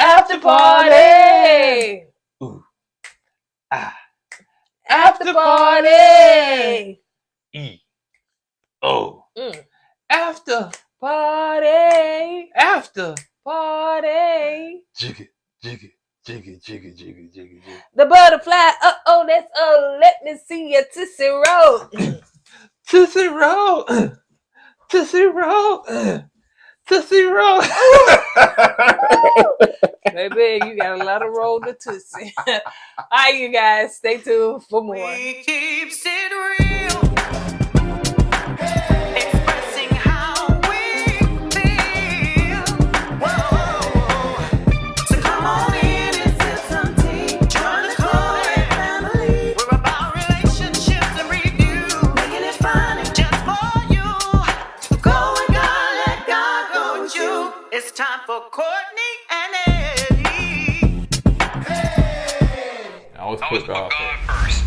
After party. Ooh. Ah. After party. E-O. After party. After party. Jiggy, jiggy, jiggy, jiggy, jiggy, jiggy, jiggy. The butterfly. Oh, that's let me see your tootsie roll. Tootsie roll. Tootsie roll. Tootsie roll. Baby, you got a lot of roll to Tootsie. All right, you guys, stay tuned for more. We keeps it real. Expressing how we feel. Whoa. So come on in and sip some tea. Join the KOED family. We're about relationships and review. Making it fun just for you. Go and God, let God go with you. It's time for Courtney and Eddie. Hey! I always put God first.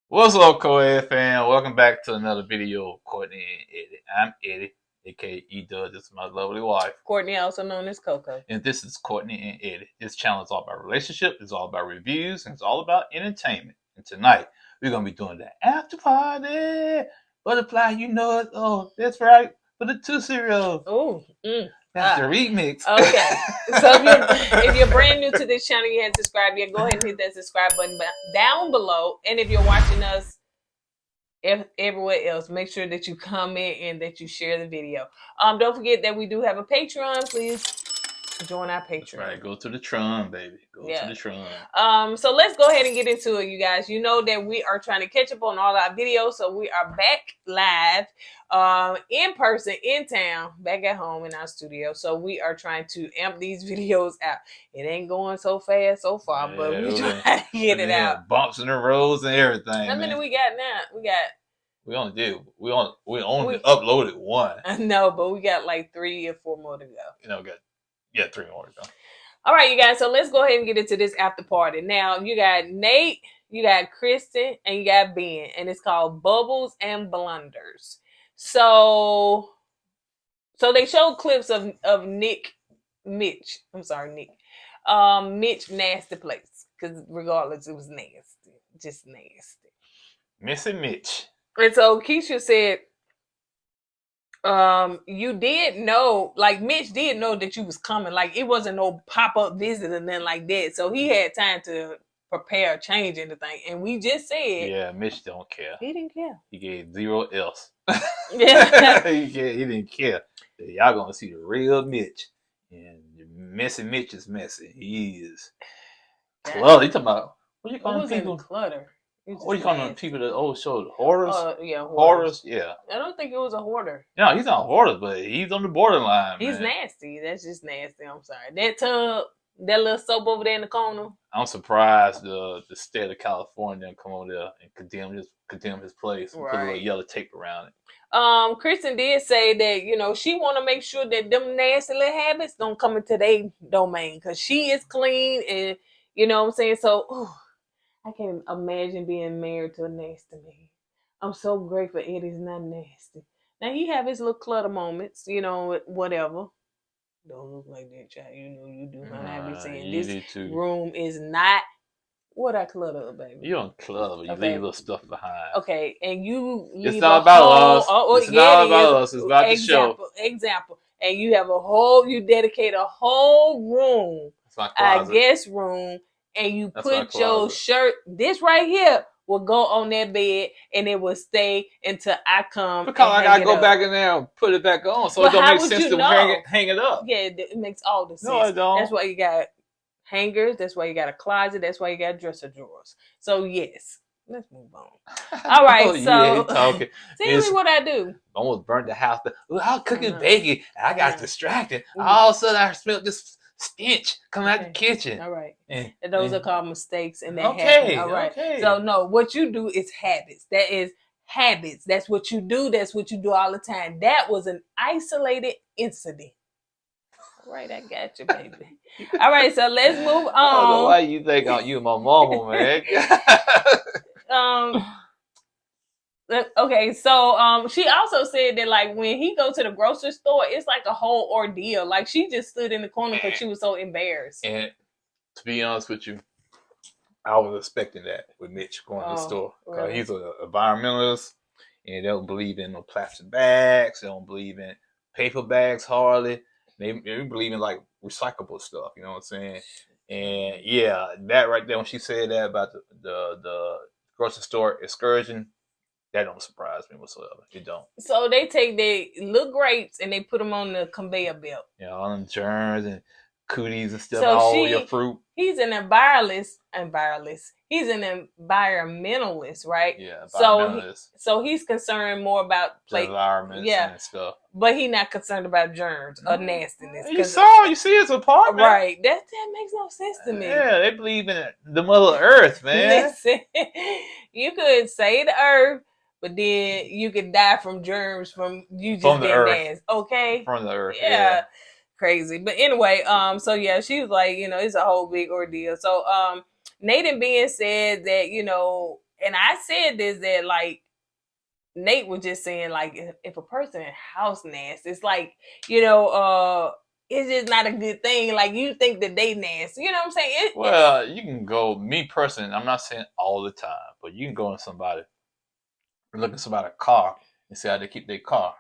What's up, KOED fan? Welcome back to another video of Courtney and Eddie. I'm Eddie, aka E-Dub. This is my lovely wife, Courtney, also known as Coco. And this is Courtney and Eddie. This channel is all about relationship, it's all about reviews, and it's all about entertainment. And tonight, we're going to be doing the after party. Butterfly, you know it. Oh, that's right. For the Tootsie Roll. Oh, that's the remix. Okay. So if you're brand new to this channel, you haven't subscribed yet, go ahead and hit that subscribe button down below. And if you're watching us everywhere else, make sure that you comment and that you share the video. Don't forget that we do have a Patreon. Please join our Patreon. That's right. Go to the Tron, baby. Go to the Tron. So let's go ahead and get into it, you guys. You know that we are trying to catch up on all our videos. So we are back live, in person, in town, back at home in our studio. So we are trying to amp these videos out. It ain't going so fast so far, but we trying to get it out. Bumps in the roads and everything. How many we got now? We only uploaded one. I know, but we got like 3 or 4 more to go. You know, we got 3 more to go. All right, you guys. So let's go ahead and get into this after party. Now, you got Nate, you got Kristen, and you got Ben. And it's called Bubbles and Blunders. So they showed clips of Mitch nasty place. Because regardless, it was nasty. Just nasty. Missing Mitch. And so Keisha said, you did know, like Mitch did know that you was coming. Like it wasn't no pop-up visit and then like that. So he had time to prepare, change anything. And we just said, yeah, Mitch don't care. He didn't care. He gave 0 else. Yeah. he didn't care. Y'all gonna see the real Mitch. And messy Mitch is messy. He is clutter. You talking about, what you calling people? Clutter. What do you call them people that always show hoarders? Yeah, hoarders. Yeah. I don't think it was a hoarder. No, he's not a hoarder, but he's on the borderline. He's nasty. That's just nasty. I'm sorry. That tub, that little soap over there in the corner. I'm surprised the state of California come over there and condemn his place and put a little yellow tape around it. Kristen did say that, you know, she want to make sure that them nasty little habits don't come into their domain because she is clean and, you know what I'm saying? So, I can't imagine being married to a nasty man. I'm so grateful Eddie's not nasty. Now, he have his little clutter moments, you know, whatever. Don't look like that, child. You know you do. I be saying this room is not what I clutter up, baby. You don't clutter. You leave little stuff behind. Okay, and you leave it's not about us. It's not about us. It's about the show. Example. And you have you dedicate a whole room, a guest room, and you put your shirt, this right here will go on that bed and it will stay until I come. Because I gotta go back in there and put it back on. So it don't make sense to hang it up. Yeah, it makes all the sense. No, it don't. That's why you got hangers. That's why you got a closet. That's why you got dresser drawers. So yes, let's move on. All right, see what I do. Almost burnt the house. I was cooking bacon. I got distracted. All of a sudden I smelled this stench coming out the kitchen. All right. And those are called mistakes and that happen. All right. Okay. So no, what you do is habits. That is habits. That's what you do. That's what you do all the time. That was an isolated incident. All right, I got you, baby. All right, so let's move on. I don't know why you think you my mama, man. Okay, so she also said that like when he go to the grocery store, it's like a whole ordeal. Like she just stood in the corner because she was so embarrassed. And to be honest with you, I was expecting that with Mitch going to the store because really? He's an environmentalist and they don't believe in no plastic bags. They don't believe in paper bags hardly. They believe in like recyclable stuff. You know what I'm saying? And yeah, that right there when she said that about the grocery store excursion, that don't surprise me whatsoever. It don't. So they take their little grapes and they put them on the conveyor belt. Yeah, all them germs and cooties and stuff, so all your fruit. He's an environmentalist. He's an environmentalist, right? Yeah, environmentalist. So he's concerned more about the environment and stuff. But he's not concerned about germs or nastiness. You see his apartment. Right. That makes no sense to me. Yeah, they believe in the Mother Earth, man. Listen, you could save the earth, but then you could die from germs from you just being nasty. Okay? From the earth. Yeah. Crazy. But anyway, so yeah, she was like, it's a whole big ordeal. So Nathan being said that, and I said this, that like Nate was just saying like if a person house nasty, it's like, it's just not a good thing. Like you think that they nasty. You know what I'm saying? Well, you can go, me personally, I'm not saying all the time, but you can go in somebody, look at somebody's car and see how they keep their car.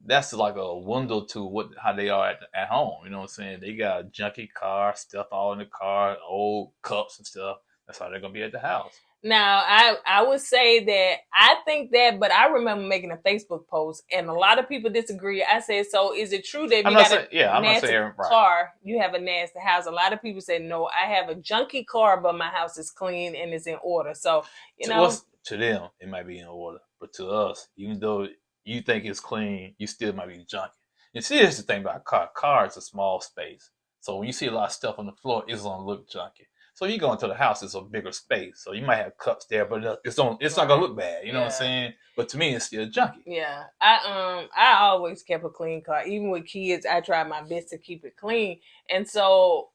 That's like a window to how they are at home. You know what I'm saying? They got a junky car, stuff all in the car, old cups and stuff. That's how they're going to be at the house. Now, I would say that I think that, but I remember making a Facebook post and a lot of people disagree. I said, so is it true that if you got a nasty car, you have a nasty house? A lot of people say, no, I have a junky car, but my house is clean and it's in order. So, to them, it might be in order. But to us, even though you think it's clean, you still might be junky. And see, here's the thing about a car. Car is a small space. So when you see a lot of stuff on the floor, it's going to look junky. So you go into the house, it's a bigger space. So you might have cups there, but it's not going to look bad. You know what I'm saying? But to me, it's still junky. Yeah. I always kept a clean car. Even with kids, I tried my best to keep it clean. And so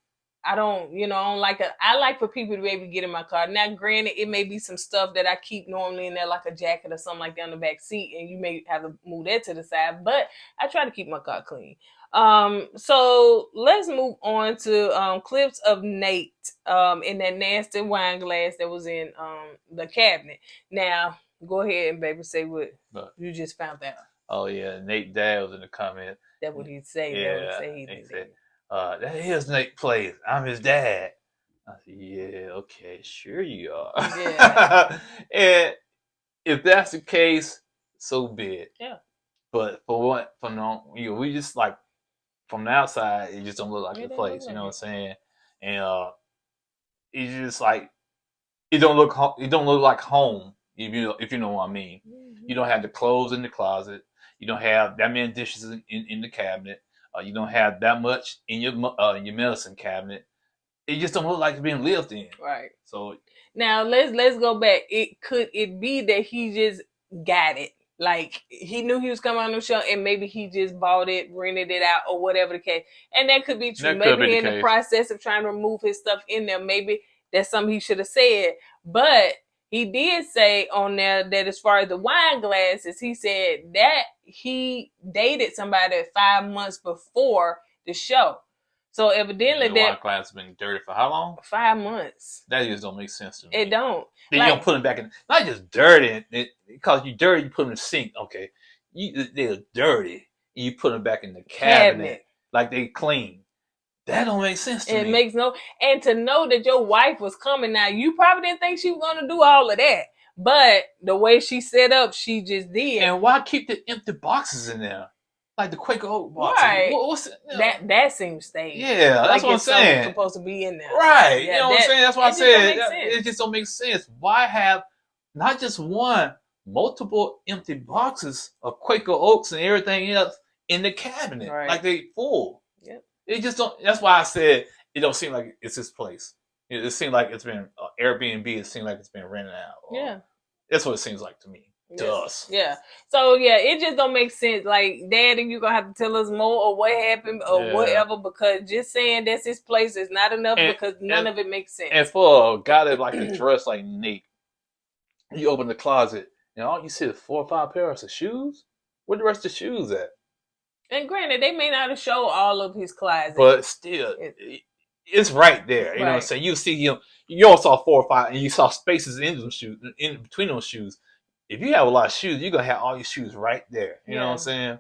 I don't like I like for people to be able to get in my car. Now, granted, it may be some stuff that I keep normally in there, like a jacket or something like that on the back seat, and you may have to move that to the side, but I try to keep my car clean. So let's move on to clips of Nate in that nasty wine glass that was in the cabinet. Now, go ahead and baby say what you just found out. Oh yeah, Nate Dad was in the comment. That's what he'd say. Yeah, he said, that is Nate Plays. I'm his dad. I said, yeah, okay, sure you are. Yeah. And if that's the case, so be it. Yeah. But we just like from the outside, it just don't look like the place. You know what I'm saying? And it's just like it don't look like home. If you know what I mean. Mm-hmm. You don't have the clothes in the closet. You don't have that many dishes in the cabinet. You don't have that much in your medicine cabinet. It just don't look like it's being lived in. Right. So now let's go back. Could it be that he just got it? Like he knew he was coming on the show, and maybe he just bought it, rented it out, or whatever the case. And that could be true. Maybe in the process of trying to remove his stuff in there, maybe that's something he should have said. But he did say on there that as far as the wine glasses, he said that he dated somebody 5 months before the show. So evidently the wine glass has been dirty for how long? 5 months. That just don't make sense to me. It don't. Then you don't put them back in. Not just dirty. Because you dirty, you put them in the sink. Okay, they're dirty. And you put them back in the cabinet like they clean. That don't make sense to me. It makes no. And to know that your wife was coming, now you probably didn't think she was gonna do all of that, but the way she set up, she just did. And why keep the empty boxes in there? Like the Quaker Oak boxes. Right. That seems staged. Yeah, that's what I'm saying. Supposed to be in there. Right. Yeah, you know what I'm saying? That's what I said. It just don't make sense. Why have not just one, multiple empty boxes of Quaker Oaks and everything else in the cabinet? Right. Like they full. Yep. It just don't. That's why I said it don't seem like it's his place. It seems like it's been Airbnb. It seems like it's been rented out. Yeah. That's what it seems like to me. To us. Yeah. So yeah, it just don't make sense. Like, Daddy, you're gonna have to tell us more or what happened or whatever, because just saying that's his place is not enough, because none of it makes sense. And for a guy that like to dress like Nate, you open the closet and all you see is 4 or 5 pairs of shoes. Where the rest of the shoes at? And granted, they may not have showed all of his closet, but still, it's right there. You know what I'm saying? You see him. You all saw 4 or 5, and you saw spaces in those shoes, in between those shoes. If you have a lot of shoes, you're gonna have all your shoes right there. You know what I'm saying?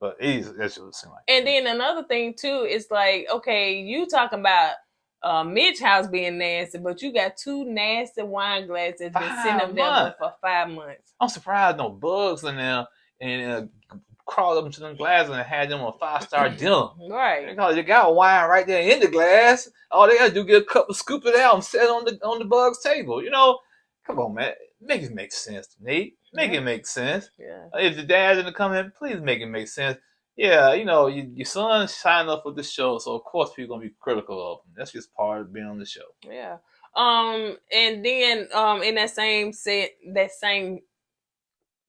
But that's what it seems like. And then another thing too is like, okay, you talking about Mitch house being nasty, but you got 2 nasty wine glasses been sitting up there for 5 months. I'm surprised no bugs in there and crawled up into them glasses and had them a 5-star dinner. Right. Because you got wine right there in the glass. All they gotta do is get a cup and scoop it out and set it on the bug's table. You know, come on, man. Make it make sense, Nate. Make it make sense. Yeah. If the dad didn't come in, please make it make sense. Yeah, you know, your son signed up for the show, so of course people gonna be critical of him. That's just part of being on the show. Yeah. And then in that same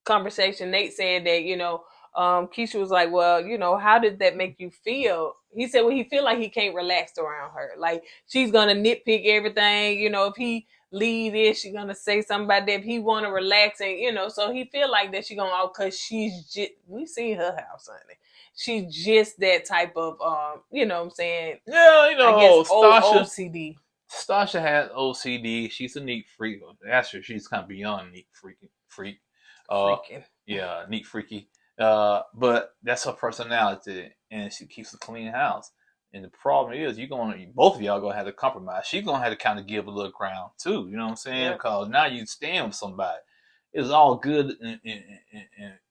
conversation, Nate said that, you know, Keisha was like, well, you know, how did that make you feel? He said, well, he feel like he can't relax around her. Like, she's gonna nitpick everything. You know, if he leave this, she's gonna say something about that. If he want to relax, and you know, so he feel like that she gonna, because she's just, we seen her house, honey. She's just that type of, you know what I'm saying? Yeah, you know, I guess OCD. Stasha has OCD. She's a neat freak. Actually, she's kind of beyond neat freak. Yeah, neat freaky. But that's her personality, and she keeps a clean house. And the problem is, both of y'all gonna have to compromise. She's gonna have to kind of give a little ground too. You know what I'm saying? Because now you stand with somebody. It's all good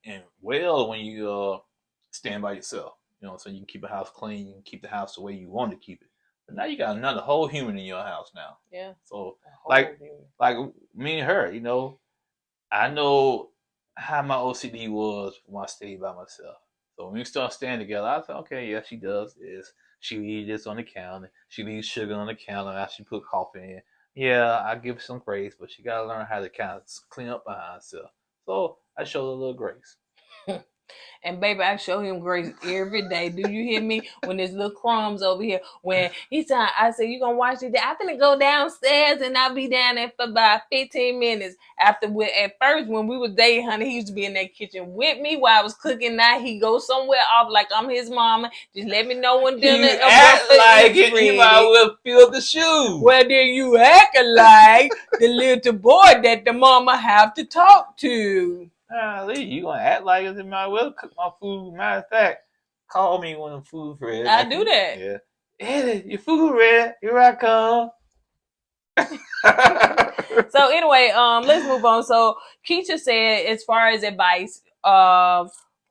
and well when you stand by yourself. You know, so you can keep a house clean, you can keep the house the way you want to keep it. But now you got another whole human in your house now. Yeah. So like me and her, you know, I know how my OCD was when I stayed by myself. So when we start staying together, I thought, okay, yeah, she does this. She leaves this on the counter. She leaves sugar on the counter after she put coffee in. Yeah, I give her some grace, but she got to learn how to kind of clean up behind herself. So I showed her a little grace. And baby, I show him grace every day. Do you hear me? When there's little crumbs over here. When he said, I said, you gonna watch it? I'm gonna go downstairs and I'll be down there for about 15 minutes. At first, when we was dating, honey, he used to be in that kitchen with me while I was cooking. Now he goes somewhere off like I'm his mama. Just let me know when dinner. You act like it. You might well feel the shoes. Well, then you act like the little boy that the mama have to talk to. You gonna act like it? Might well cook my food. Matter of fact, call me when the food's ready. I do that. Yeah, Eddie, your food ready? Here I come. So anyway, let's move on. So Keisha said, as far as advice,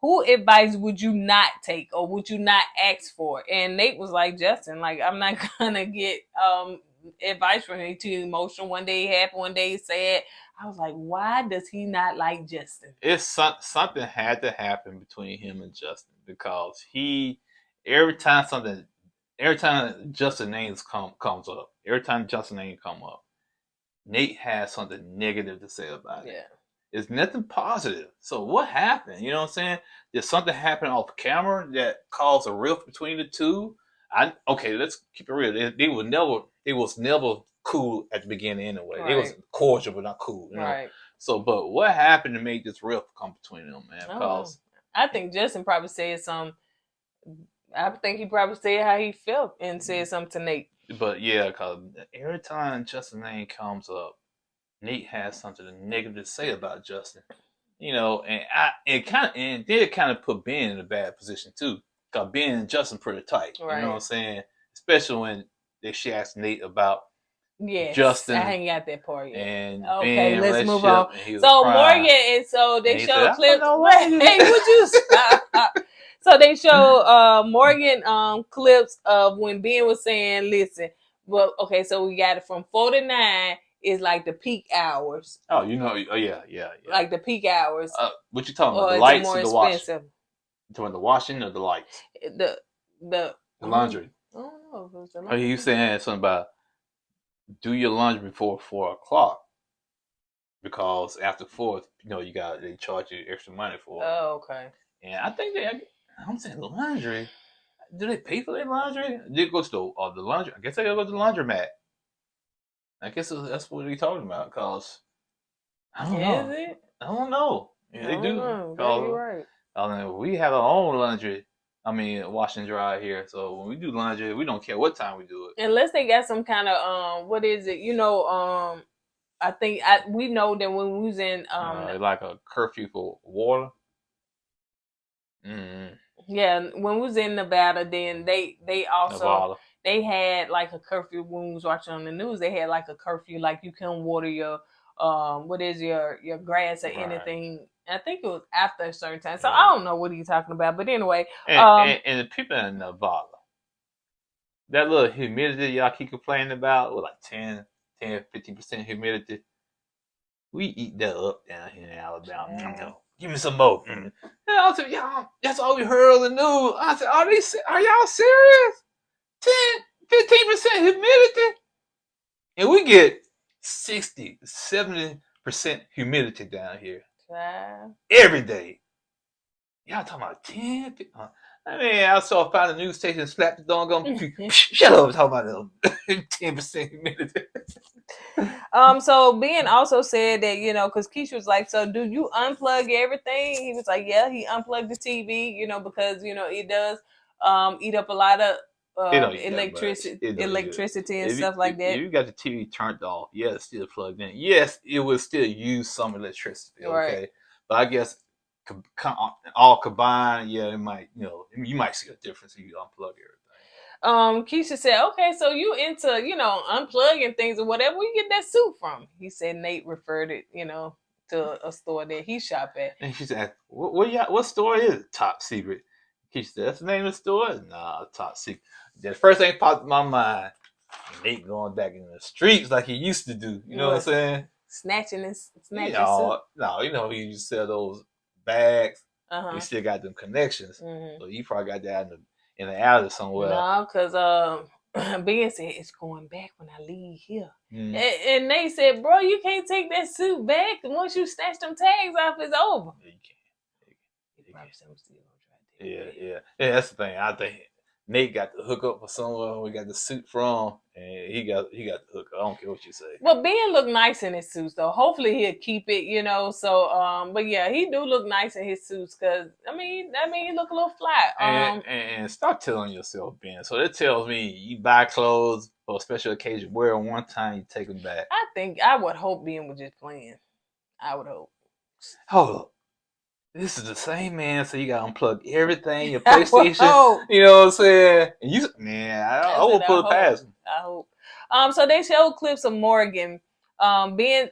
who advice would you not take or would you not ask for? And Nate was like, Justin, like I'm not gonna get advice from him. Too emotional. One day he happy, one day he sad. I was like, why does he not like Justin? It's something had to happen between him and Justin, because every time Justin names comes up, Nate has something negative to say about it. Yeah. It's nothing positive. So what happened? You know what I'm saying? Did something happen off camera that caused a rift between the two? Okay, let's keep it real. They was never cool at the beginning anyway. Right. They was cordial but not cool. You know? Right. So, but what happened to make this rift come between them, man? Because I think Justin probably said something. I think he probably said how he felt and said something to Nate. But yeah, because every time Justin's name comes up, Nate has something negative to say about Justin. You know, and it kind of put Ben in a bad position too. Because Ben and Justin pretty tight. Right. You know what I'm saying? Especially when she asked Nate about Justin. I ain't got that part yet. And okay, let's move on. So Morgan, and so they show clips. Hey, would you stop? So they show Morgan clips of when Ben was saying, listen, well, okay, so we got it from 4 to 9 is like the peak hours. Oh, you know, yeah. Like the peak hours. What you talking about? The lights or the washing? You talking about the washing or the lights? The laundry. I don't know if it was the laundry. You saying something about do your laundry before 4 o'clock, because after 4, you know, they charge you extra money for it. Oh, okay. And I think I'm saying the laundry. Do they pay for their laundry? Did it go to the laundry? I guess they gotta go to the laundromat. I guess that's what they're talking about, because I don't know. Is it? I don't know. Yeah, they do. You're right. We have our own laundry. I mean, wash and dry here. So when we do laundry, we don't care what time we do it. Unless they got some kind of what is it? I think we know that when we was in like a curfew for water. Yeah, when we was in Nevada, then they also Nevada. They had like a curfew when we was watching on the news. They had like a curfew, like you couldn't water your what is your grass or anything. I think it was after a certain time. So I don't know what he's talking about, but anyway. And the people in Nevada, that little humidity y'all keep complaining about, with like 10-15% humidity, we eat that up down here in Alabama. Give me some more. And I said, y'all, that's all we heard on the news. I said, are y'all serious? 10-15% humidity? And we get 60-70% humidity down here. Every day. Y'all talking about 10? I mean, I saw find a news station and slapped the doggone. Shut up, talking about 10% humidity. So Ben also said that, because Keisha was like, so do you unplug everything? He was like, yeah, he unplugged the TV, because it does eat up a lot of electricity and stuff like that. If you got the TV turned off, yeah, it's still plugged in. Yes, it will still use some electricity, okay? Right. But I guess all combined, yeah, it might, you might see a difference if you unplug everything. Keisha said, okay, so you into, unplugging things or whatever, where you get that suit from? He said Nate referred it, to a store that he shopped at. And she said, what store is it? Top Secret. Keisha said, that's the name of the store? Nah, Top Secret. The first thing popped in my mind, Nate going back in the streets like he used to do. You know what I'm saying? Snatching suit. No, he used to sell those bags. He still got them connections. So he probably got that in the alley somewhere. No, because Ben said it's going back when I leave here. And they said, bro, you can't take that suit back. Once you snatch them tags off, it's over. Yeah, that's the thing. I think Nate got the hookup for somewhere we got the suit from, and he got the hookup. I don't care what you say. Well, Ben look nice in his suits, though. Hopefully he'll keep it, So, but yeah, he do look nice in his suits, because I mean, he look a little fly. And stop telling yourself, Ben. So that tells me you buy clothes for a special occasion, wear them one time, you take them back. I would hope Ben was just playing. I would hope. Hold up. This is the same man, so you gotta unplug everything, your PlayStation. You know what I'm saying? And I will put it past him. I hope. So they showed clips of Morgan. Morgan,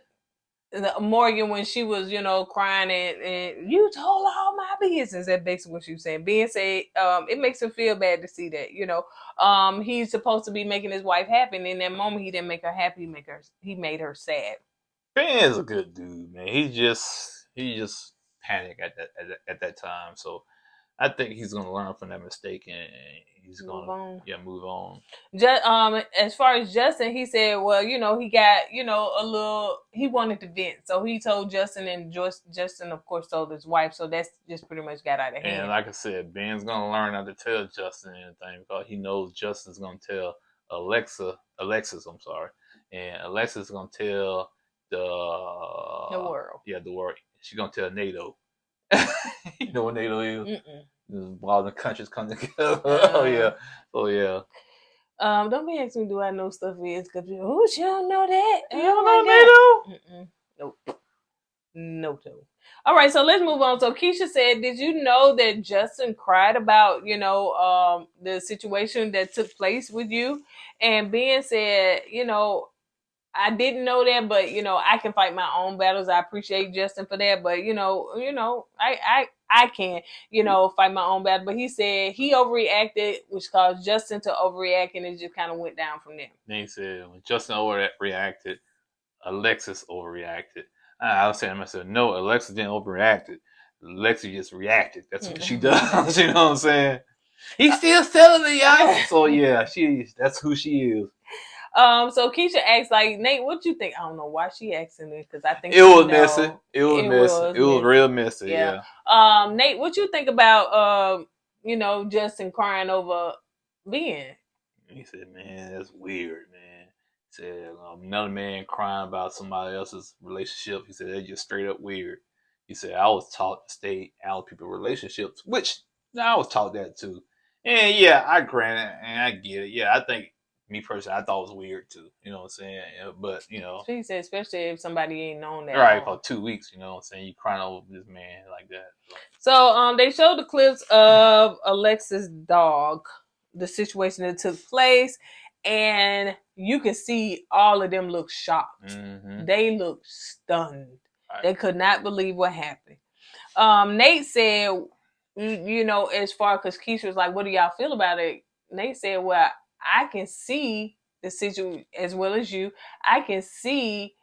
when she was, crying and you told all my business. That's basically what she was saying. Ben said, it makes him feel bad to see that, he's supposed to be making his wife happy, and in that moment he didn't make her happy. He made her sad. Ben's a good dude, man. He just panic at that time. So I think he's gonna learn from that mistake, and he's gonna move on. As far as Justin, he said, well, he got a little. He wanted to vent, so he told Justin, and Justin, of course, told his wife. So that's just pretty much got out of hand. And like I said, Ben's gonna learn not to tell Justin anything, because he knows Justin's gonna tell Alexis. I'm sorry, and Alexis is gonna tell the world. Yeah, the world. She's gonna tell NATO. You know what NATO is? All the countries come together. Oh yeah. Don't be asking me, do I know stuff is? Because she don't know that. You don't know NATO? Nope. No. All right, so let's move on. So Keisha said, did you know that Justin cried about, the situation that took place with you? And Ben said, I didn't know that, but I can fight my own battles. I appreciate Justin for that, but I can, fight my own battle. But he said he overreacted, which caused Justin to overreact, and it just kind of went down from there. Then he said when Justin overreacted, Alexis overreacted. I was saying to myself, no, Alexis didn't overreact. Alexis just reacted. That's what she does. You know what I'm saying? He's still selling it, y'all. So yeah, that's who she is. So Keisha asked, like, Nate, what you think? I don't know why she asking this, because I think it was messy. It was messy. It was real messy. Yeah. Nate, what you think about Justin crying over Ben? He said, man, that's weird, man. He said another man crying about somebody else's relationship. He said, that's just straight up weird. He said, I was taught to stay out of people's relationships, which I was taught that too. And yeah, I grant it and I get it. Yeah, I think me personally, I thought it was weird too. You know what I'm saying? But she said, especially if somebody ain't known that right long. for 2 weeks. You know what I'm saying? You crying over this man like that. So they showed the clips of Alexa's dog, the situation that took place, and you can see all of them look shocked. Mm-hmm. They look stunned. Right. They could not believe what happened. Nate said, as far, because Keisha was like, what do y'all feel about it? Nate said, well, I can see the situation as well as you. I can see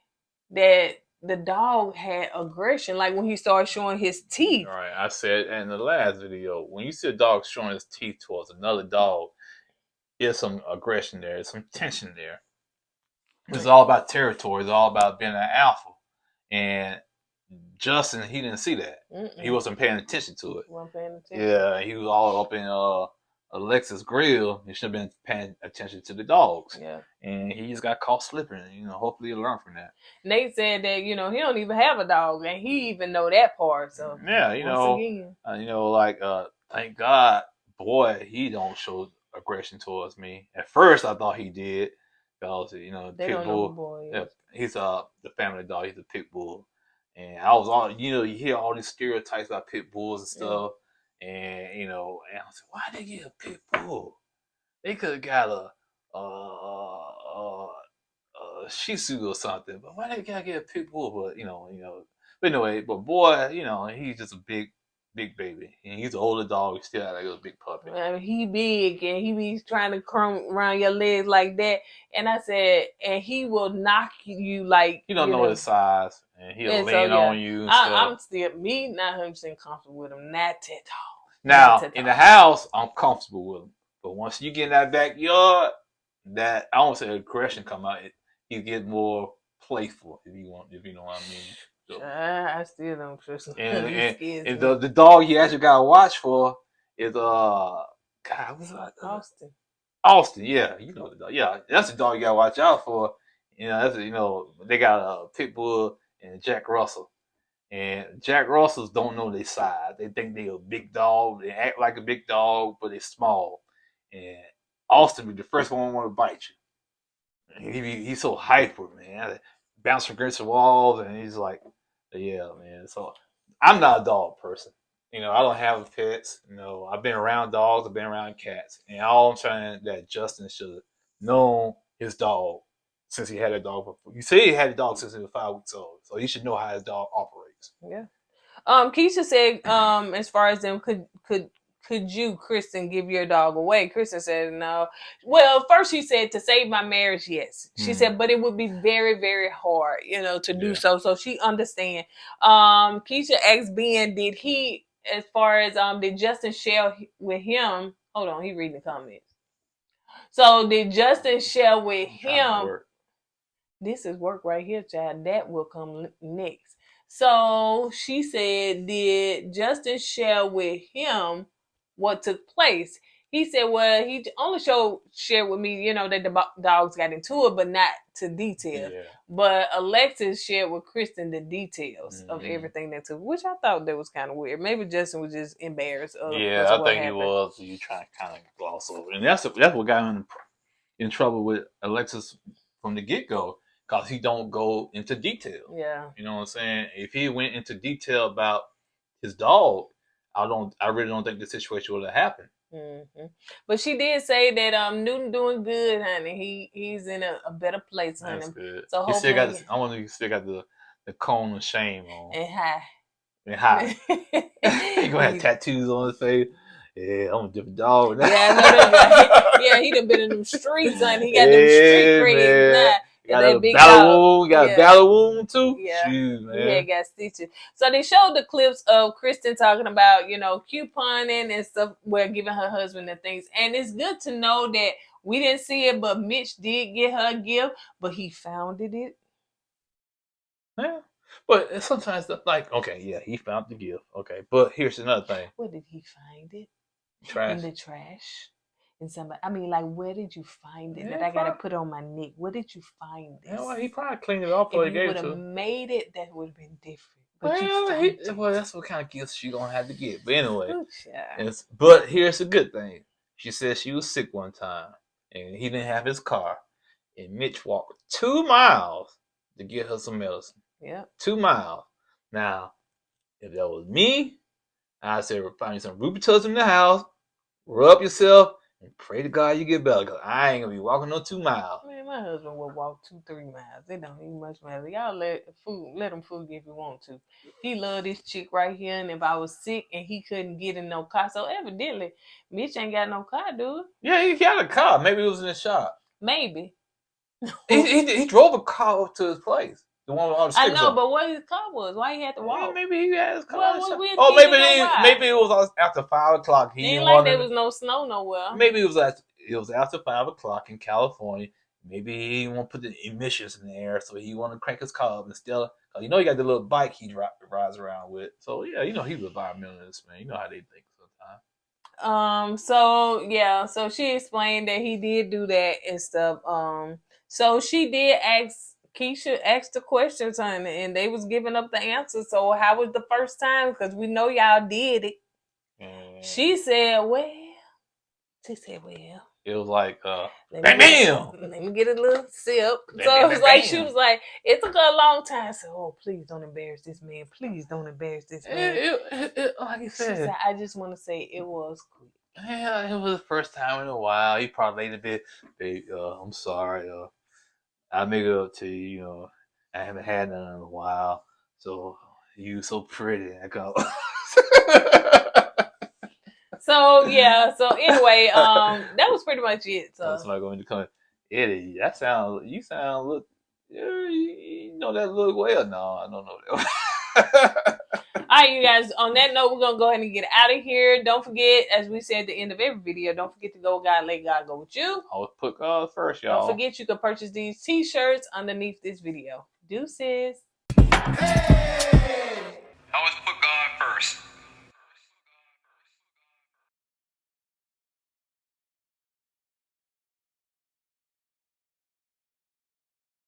that the dog had aggression, like when he started showing his teeth. All right, I said in the last video, when you see a dog showing his teeth towards another dog, there's some aggression there, there's some tension there. It's all about territory. It's all about being an alpha. And Justin, he didn't see that. Mm-mm. He wasn't paying attention to it. Wasn't paying attention. Yeah, he was all up in Alexa's grill. He should have been paying attention to the dogs. Yeah. And he just got caught slipping. Hopefully he'll learn from that. Nate said that, he don't even have a dog, and he even know that part. So yeah, thank God, boy, he don't show aggression towards me. At first I thought he did. Because, they pit don't bull, know who boy is. He's the family dog. He's a pit bull. And I was all, you hear all these stereotypes about pit bulls and stuff. Yeah. And I was like, why they get a pit bull? They could have got a Shih Tzu or something. But why they gotta get a pit bull? But, but anyway, boy, he's just a big baby. And he's an older dog. He still like a big puppy. I mean, he big and he be trying to crumb around your legs like that. And I said, and he will knock you like. You don't know his size. And he'll lean on you and stuff. I'm still, not 100% comfortable with him. Not at all. Now, in the house, I'm comfortable with him. But once you get in that backyard, that, I won't say aggression come out. You get more playful, if you know what I mean. So, I still don't trust him. And the dog you actually got to watch for is, God, what's that? Austin, yeah. You know the dog. Yeah, that's the dog you got to watch out for. They got a pit bull and Jack Russell. And Jack Russells don't know their size. They think they're a big dog. They act like a big dog, but they're small. And Austin be the first one want to bite you. He's so hyper, man. Bouncing against the walls, and he's like, yeah, man. So I'm not a dog person. I don't have pets. I've been around dogs. I've been around cats. And all I'm saying that Justin should have known his dog since he had a dog before. You say he had a dog since he was 5 weeks old. So he should know how his dog operates. Yeah. Keisha said, as far as them, could you, Kristen, give your dog away? Kristen said no. Well, first she said to save my marriage, yes. She said, but it would be very, very hard, to do so. So she understand. Keisha asked Ben, did he, as far as did Justin share with him? Hold on, he reading the comments. So did Justin share with him? This is work right here, child. That will come next. So she said, did Justin share with him what took place? He said, well, he only shared with me, that the dogs got into it, but not to detail. Yeah. But Alexis shared with Kristen the details of everything that took, which I thought that was kind of weird. Maybe Justin was just embarrassed. I think he was. You trying to kind of gloss over, and that's what got him in trouble with Alexis from the get-go. Because he don't go into detail. Yeah. You know what I'm saying? If he went into detail about his dog, I really don't think the situation would have happened. Mm-hmm. But she did say that Newton doing good, honey. He's in a better place, honey. That's good. So he still got. I wonder if he still got the cone of shame on. And high. He gonna have tattoos on his face. Yeah, I'm a different dog now. Yeah, I know that. Yeah, he done been in them streets, honey. He got them street crazy now. Got a battle wound. Got a battle wound too. Yeah, shoot, man. Yeah, got stitches. So they showed the clips of Kristen talking about, couponing and stuff, where giving her husband the things. And it's good to know that we didn't see it, but Mitch did get her a gift, but he found it. Yeah, but sometimes he found the gift. Okay, but here's another thing. Where did he find it? Trash. In the trash. Where did you find it that I got to put on my neck? Where did you find this? Yeah, well, he probably cleaned it off before he gave it to. If you would have made it, that would have been different. But well, that's what kind of gifts she gonna have to get. But anyway, oh, but here's the good thing. She said she was sick one time, and he didn't have his car, and Mitch walked 2 miles to get her some medicine. Yeah, 2 miles. Now, if that was me, I'd say find you some Rubituz in the house, rub yourself, and pray to God you get better. Cause I ain't gonna be walking no 2 miles. Man, my husband will walk 2-3 miles. It don't even much matter. Y'all let him fool you if you want to. He love this chick right here, and if I was sick and he couldn't get in no car, so evidently Mitch ain't got no car, dude. Yeah, he got a car. Maybe it was in the shop. Maybe. he drove a car up to his place. The one with all the stickers I know, on. But what his car was? Why he had to walk? Yeah, maybe he had his car. Well, maybe it was after 5 o'clock. He ain't like there was no snow nowhere. Maybe it was after 5 o'clock in California. Maybe he didn't want to put the emissions in the air, so he wanted to crank his car up instead of, you know, he got the little bike he rides around with. So yeah, you know, he was environmentalist, man. You know how they think sometimes. So she explained that he did do that and stuff. So she did ask Keisha asked the questions, honey, and they was giving up the answers. So how was the first time? Because we know y'all did it. She said, well. It was like, let me get a little sip. So it was like, she was like, it took her a long time. I said, oh, please don't embarrass this man. Please don't embarrass this man. Like you said, I just want to say it was quick. Yeah, it was the first time in a while. He probably laid a bit, babe, I'm sorry. I'll make it up to you. You know, I haven't had none in a while. So you so pretty. I go. So yeah. So anyway, that was pretty much it. So that's not going to come. Eddie, you sound look. You know that look well. No, I don't know that. All right, you guys. On that note, we're gonna go ahead and get out of here. Don't forget, as we said at the end of every video, don't forget to go God, let God go with you. I'll put God first, y'all. Don't forget you can purchase these t-shirts underneath this video. Deuces. Hey!